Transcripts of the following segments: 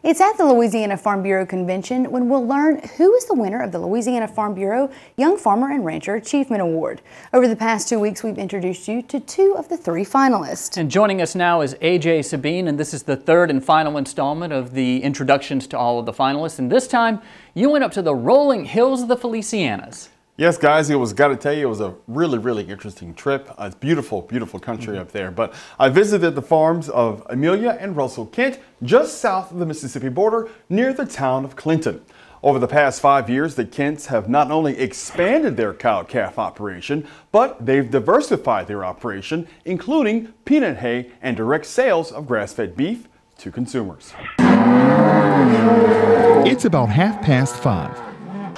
It's at the Louisiana Farm Bureau Convention when we'll learn who is the winner of the Louisiana Farm Bureau Young Farmer and Rancher Achievement Award. Over the past 2 weeks, we've introduced you to 2 of the 3 finalists. And joining us now is AJ Sabine, and this is the 3rd and final installment of the introductions to all of the finalists. And this time, you went up to the rolling hills of the Felicianas. Yes, guys, got to tell you, it was a really interesting trip. It's beautiful, beautiful country up there. But I visited the farms of Amelia and Russell Kent just south of the Mississippi border near the town of Clinton. Over the past 5 years, the Kents have not only expanded their cow-calf operation, but they've diversified their operation, including peanut hay and direct sales of grass-fed beef to consumers. It's about 5:30.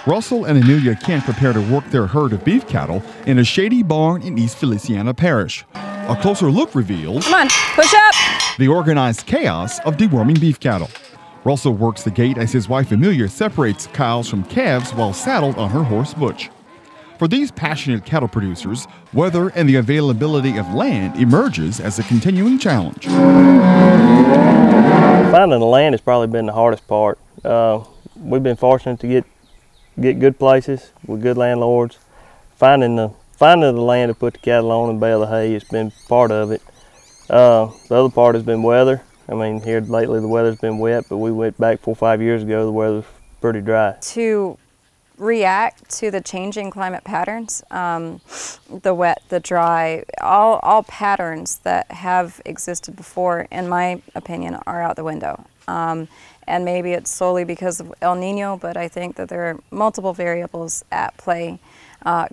Russell and Amelia Kent prepare to work their herd of beef cattle in a shady barn in East Feliciana Parish. A closer look reveals Come on, push up! The organized chaos of deworming beef cattle. Russell works the gate as his wife Amelia separates cows from calves while saddled on her horse Butch. For these passionate cattle producers, weather and the availability of land emerges as a continuing challenge. Finding the land has probably been the hardest part. We've been fortunate to get good places with good landlords. Finding the land to put the cattle on and bale the hay has been part of it. The other part has been weather. I mean, here lately the weather's been wet, but we went back 4 or 5 years ago, the weather's pretty dry. To react to the changing climate patterns, the wet, the dry, all patterns that have existed before, in my opinion, are out the window. And maybe it's solely because of El Nino, but I think that there are multiple variables at play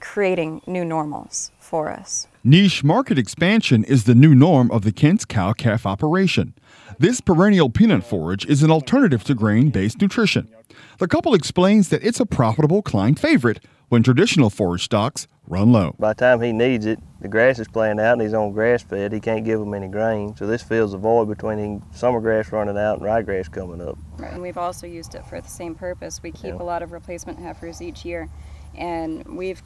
creating new normals for us. Niche market expansion is the new norm of the Kent's cow-calf operation. This perennial peanut forage is an alternative to grain-based nutrition. The couple explains that it's a profitable client favorite when traditional forage stocks run low. By the time he needs it, the grass is playing out and he's on grass fed. He can't give them any grain, so this fills the void between summer grass running out and ryegrass coming up. And we've also used it for the same purpose. We keep a lot of replacement heifers each year, and we've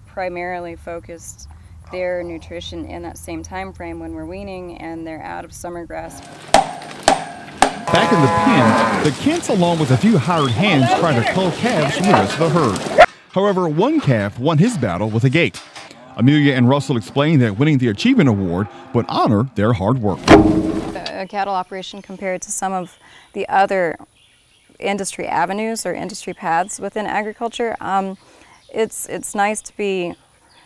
primarily focused their nutrition in that same time frame when we're weaning and they're out of summer grass. Back in the pen, the Kents, along with a few hired hands, try to cull calves from the rest of the herd. However, one calf won his battle with a gate. Amelia and Russell explain that winning the Achievement Award would honor their hard work. A cattle operation compared to some of the other industry avenues or industry paths within agriculture, it's nice to be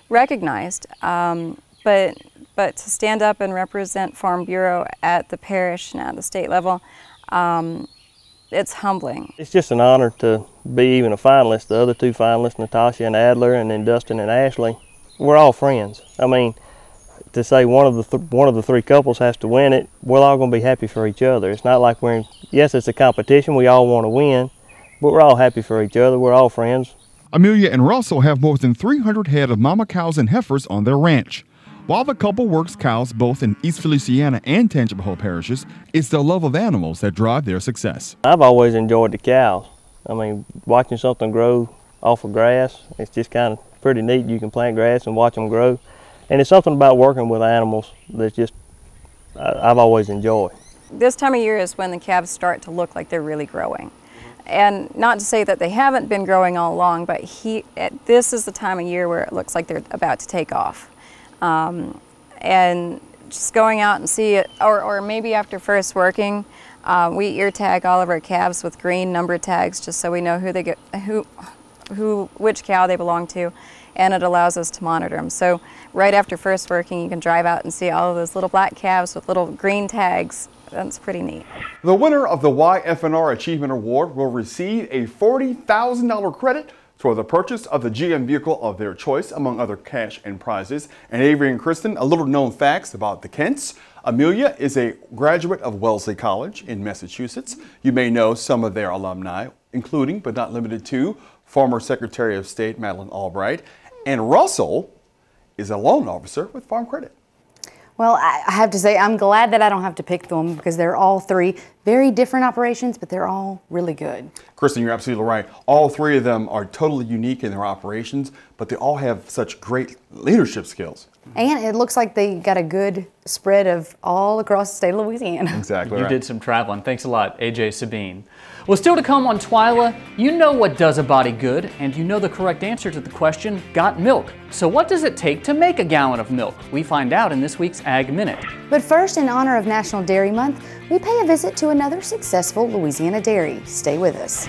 recognized, but to stand up and represent Farm Bureau at the parish and at the state level, it's humbling. It's just an honor to be even a finalist. The other 2 finalists, Natasha and Adler, and then Dustin and Ashley, we're all friends. I mean, to say one of the 3 couples has to win it, we're all going to be happy for each other. It's not like yes, it's a competition, we all want to win, but we're all happy for each other, we're all friends. Amelia and Russell have more than 300 head of mama cows and heifers on their ranch. While the couple works cows both in East Feliciana and Tangipahoa parishes, it's the love of animals that drive their success. I've always enjoyed the cows. I mean, watching something grow off of grass, it's just kind of pretty neat. You can plant grass and watch them grow. And it's something about working with animals that's just, I've always enjoyed. This time of year is when the calves start to look like they're really growing. And not to say that they haven't been growing all along, but this is the time of year where it looks like they're about to take off. And just going out and see it, or maybe after first working, we ear tag all of our calves with green number tags just so we know which cow they belong to, and it allows us to monitor them. So right after first working, you can drive out and see all of those little black calves with little green tags. That's pretty neat. The winner of the YF&R Achievement Award will receive a $40,000 credit for the purchase of the GM vehicle of their choice, among other cash and prizes. And Avery and Kristen, a little known facts about the Kents. Amelia is a graduate of Wellesley College in Massachusetts. You may know some of their alumni, including but not limited to former Secretary of State Madeleine Albright. And Russell is a loan officer with Farm Credit. Well, I have to say I'm glad that I don't have to pick them because they're all 3 Very different operations, but they're all really good. Kristen, you're absolutely right. All three of them are totally unique in their operations, but they all have such great leadership skills. And it looks like they got a good spread of all across the state of Louisiana. Exactly You right. did some traveling. Thanks a lot, AJ Sabine. Well, still to come on TWILA, you know what does a body good, and you know the correct answer to the question, got milk. So what does it take to make a gallon of milk? We find out in this week's Ag Minute. But first, in honor of National Dairy Month, we pay a visit to another successful Louisiana dairy. Stay with us.